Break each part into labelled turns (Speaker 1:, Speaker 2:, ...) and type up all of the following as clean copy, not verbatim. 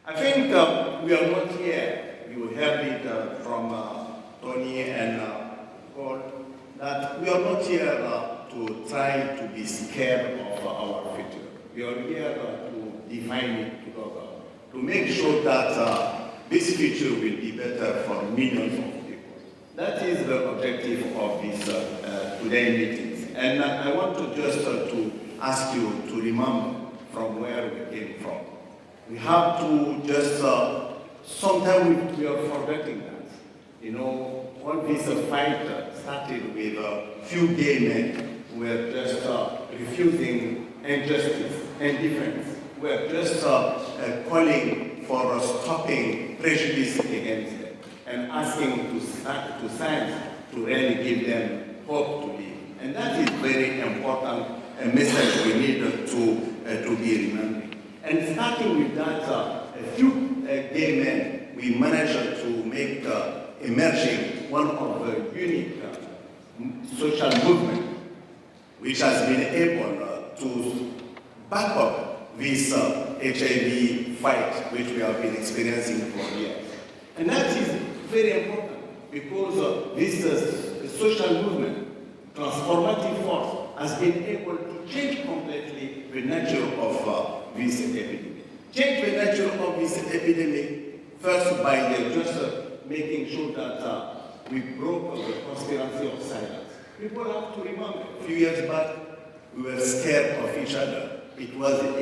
Speaker 1: I think we are not here. You heard it from Tony and Paul, that we are not here to try to be scared of our future. We are here to define it together, to make sure that this future will be better for millions of people. That is the objective of this today meetings. And I want to just to ask you to remember from where we came from. We have to just, sometimes we are forgetting that. You know, all this fight started with a few gay men who were just refusing injustice and difference. We are just calling for stopping prejudice against them and asking to science to really give them hope to live. And that is very important message we need to be remembering. And starting with that, a few gay men, we managed to make emerging one of the unique social movement which has been able to back up this HIV fight which we have been experiencing for years. And that is very important because this social movement, transformative force, has been able to change completely the nature of this epidemic. Change the nature of this epidemic first by just making sure that we broke the conspiracy of silence. People have to remember, a few years back, we were scared of each other. It was a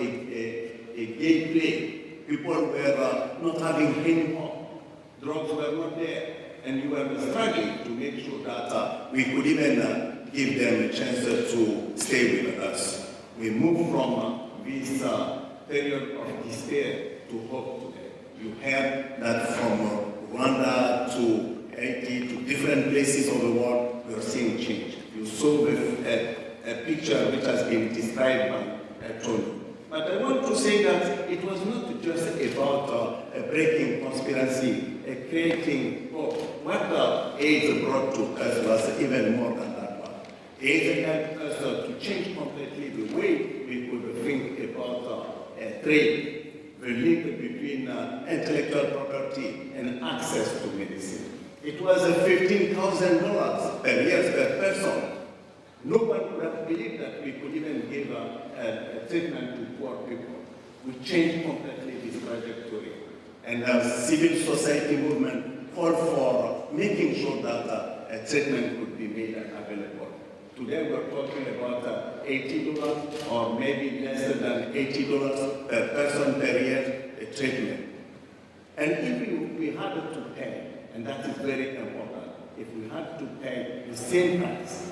Speaker 1: gay play. People were not having any hope. Drugs were not there. And we were struggling to make sure that we could even give them a chance to stay with us. We moved from this period of despair to hope today. You heard that from Rwanda to Haiti to different places of the world, we are seeing change. You saw a picture which has been described by Tony. But I want to say that it was not just about breaking conspiracy, creating hope. What AIDS brought to us was even more than that one. AIDS helped us to change completely the way we could think about trade, the link between intellectual property and access to medicine. It was $15,000 per year per person. No one would have believed that we could even give a treatment to poor people. We changed completely this trajectory. And the civil society movement called for making sure that a treatment could be made available. Today we're talking about $80 or maybe less than $80 per person per year a treatment. And if we had to pay, and that is very important, if we had to pay the same price,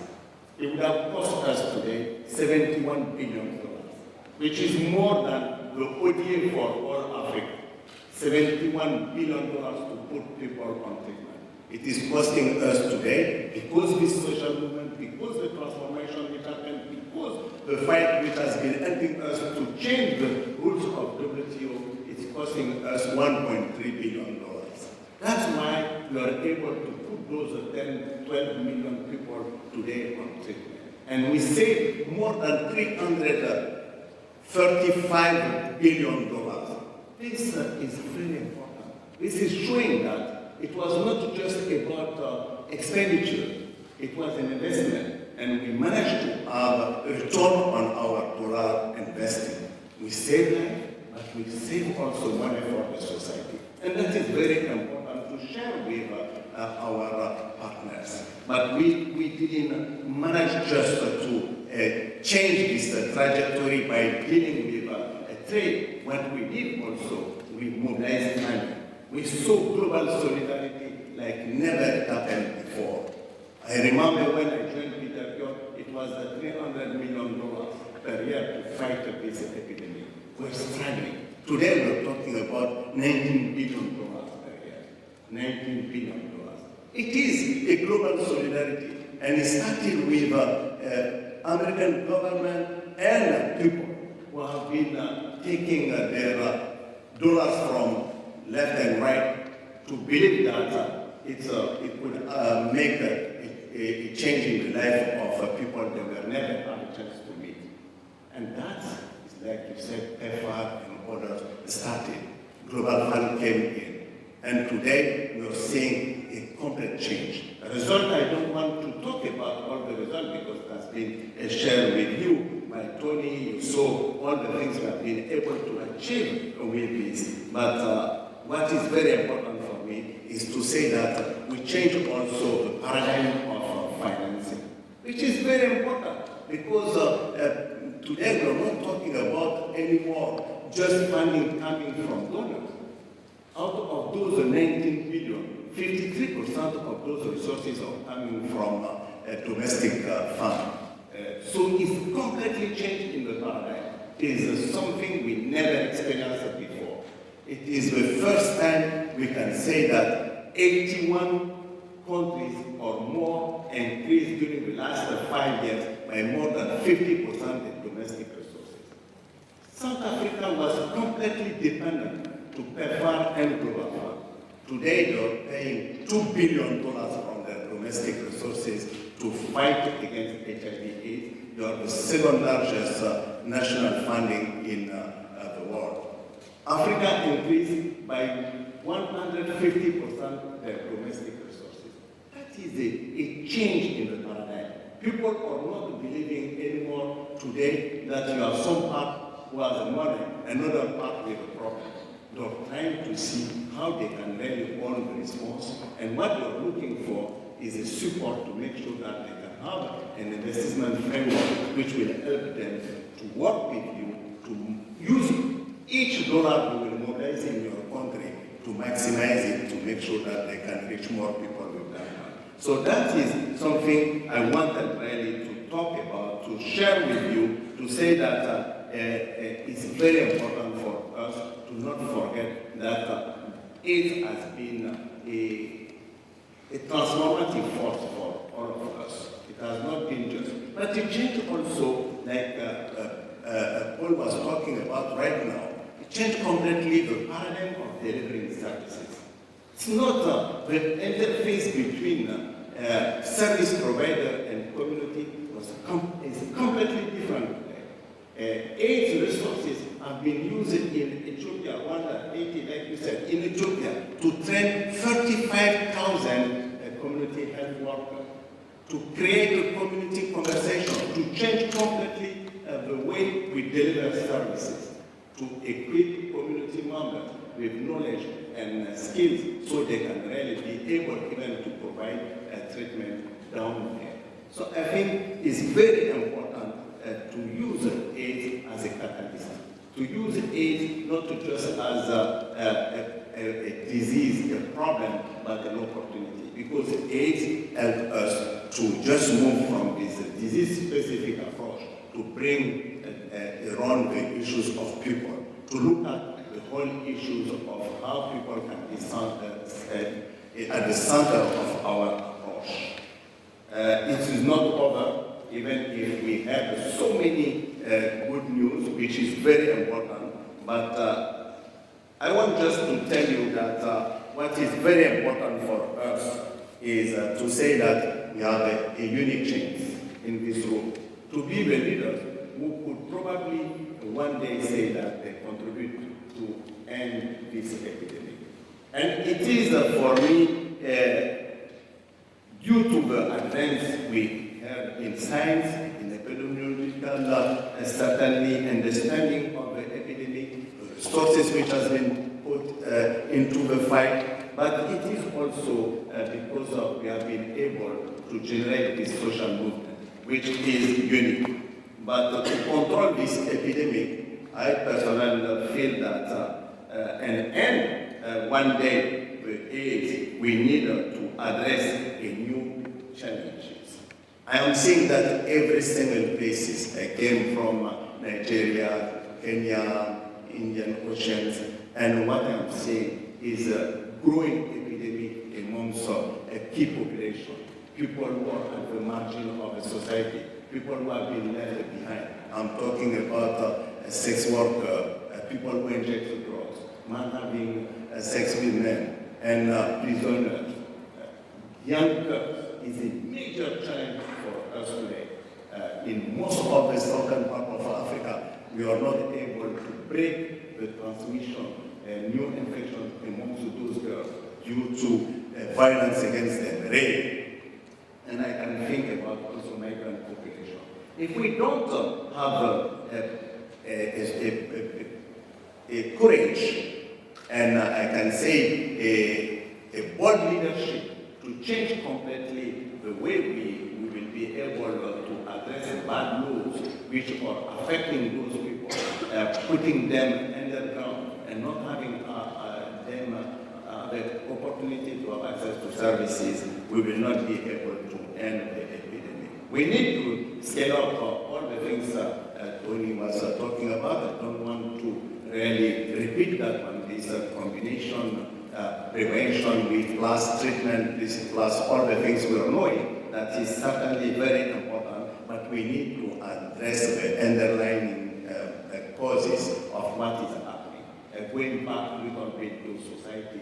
Speaker 1: it would have cost us today $71 billion, which is more than the ODA for all Africa. $71 billion to put people on treatment. It is costing us today, because this social movement, because the transformation which happened, because the fight which has been helping us to change the rules of WTO, it's costing us $1.3 billion. That's why we are able to put those 10, 12 million people today on treatment. And we save more than $335 billion. This is very important. This is showing that it was not just about expenditure, it was an investment, and we managed to have a return on our dollar investing. We save life, but we save also money for the society. And that is very important to share with our partners. But we didn't manage just to change this trajectory by dealing with trade. What we did also, we mobilized money. We saw global solidarity like never happened before. I remember when I joined Peter Piot, it was $300 million per year to fight this epidemic. We're struggling. Today we're talking about $19 billion per year. $19 billion. It is a global solidarity, and it started with American government and people who have been taking their dollars from left and right to believe that it would make a change in the life of people that were never had a chance to meet. And that is, like you said, amfAR's and others started. Global Fund came in. And today, we are seeing a complete change. The result, I don't want to talk about all the results because it has been shared with you by Tony. You saw all the things we have been able to achieve with this. But what is very important for me is to say that we change also the paradigm of financing, which is very important because today we are not talking about anymore just funding coming from donors. Out of those 19 billion, 53% of those resources are coming from a domestic fund. So it's completely changed in the paradigm. It is something we never experienced before. It is the first time we can say that 81 countries or more increased during the last 5 years by more than 50% in domestic resources. South Africa was completely dependent to PEPFAR and Global Fund. Today, they are paying $2 billion from their domestic resources to fight against HIV/AIDS. They are the second largest national funding in the world. Africa increased by 150% their domestic resources. That is a change in the paradigm. People are not believing anymore today that you have some part who has the money, another part with the problem. They're trying to see how they can really own the response, and what they're looking for is a support to make sure that they can have an investment framework which will help them to work with you to use each dollar we will mobilize in your country to maximize it, to make sure that they can reach more people with that money. So that is something I wanted really to talk about, to share with you, to say that it's very important for us to not forget that it has been a transformative force for all of us. It has not been just, but it changed also, like Paul was talking about right now, it changed completely the paradigm of delivering services. It's not the interface between service provider and community is completely different. AIDS resources have been used in Ethiopia, Rwanda, Haiti, like you said, in Ethiopia, to train 35,000 community health workers, to create a community conversation, to change completely the way we deliver services, to equip community members with knowledge and skills so they can really be able even to provide treatment down there. So I think it's very important to use AIDS as a catalyst, to use AIDS not just as a disease, a problem, but an opportunity. Because AIDS helps us to just move from this disease-specific approach to bring around the issues of people, to look at the whole issues of how people can be at the center of our approach. It is not over, even if we have so many good news, which is very important. But I want just to tell you that what is very important for us is to say that we have a unique chance in this room to be the leaders who could probably one day say that they contribute to end this epidemic. And it is for me, due to the advance we have in science, in epidemiological, certainly understanding of the epidemic, the resources which has been put into the fight, but it is also because we have been able to generate this social movement, which is unique. But to control this epidemic, I personally feel that and end one day with AIDS, we need to address a new challenges. I am seeing that every single places came from Nigeria, Kenya, Indian Oceans, and what I'm seeing is a growing epidemic amongst a key population, people who are at the margin of a society, people who have been left behind. I'm talking about sex workers, people who inject drugs, men having sex with men, and prisoners. Young girls is a major challenge for us today. In most of the southern part of Africa, we are not able to break the transmission new infections amongst those girls due to violence against them, rape. And I can think about also migrant population. If we don't have a courage and I can say a bold leadership to change completely the way we will be able to address bad laws which are affecting those people, putting them underground and not having them the opportunity to have access to services, we will not be able to end the epidemic. We need to scale up all the things Tony was talking about. I don't want to really repeat that one. This combination prevention with plus treatment, this plus all the things we are knowing, that is certainly very important, but we need to address the underlying causes of what is happening. Going back a little bit to society,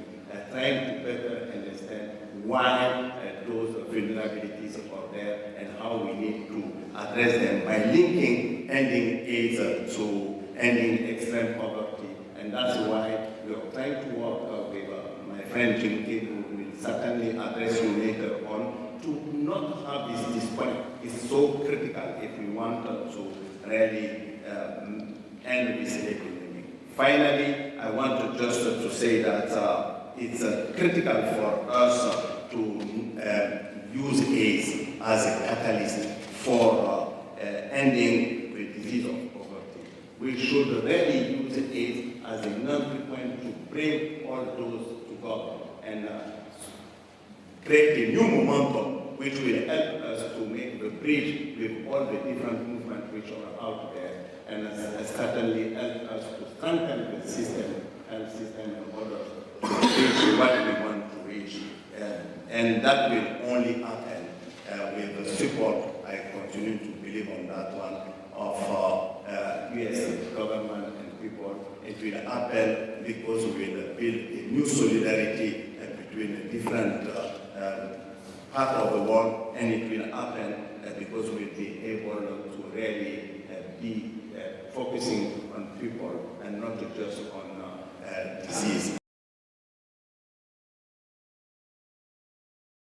Speaker 1: trying to better understand why those vulnerabilities are there and how we need to address them by linking ending AIDS to ending extreme poverty. And that's why we are trying to work with my friend Jim King, who will certainly address you later on, to not have this disconnect. It's so critical if we want to really end this epidemic. Finally, I want to just to say that it's critical for us to use AIDS as a catalyst for ending the disease of poverty. We should really use AIDS as a non-frequent to bring all those together and create a new momentum which will help us to make the bridge with all the different movements which are out there and certainly help us to strengthen the system, health system and others to reach what we want to reach. And that will only happen with the support, I continue to believe on that one, of US government and people. It will happen because we will build a new solidarity between the different parts of the world, and it will happen because we'll be able to really be focusing on people and not just on disease.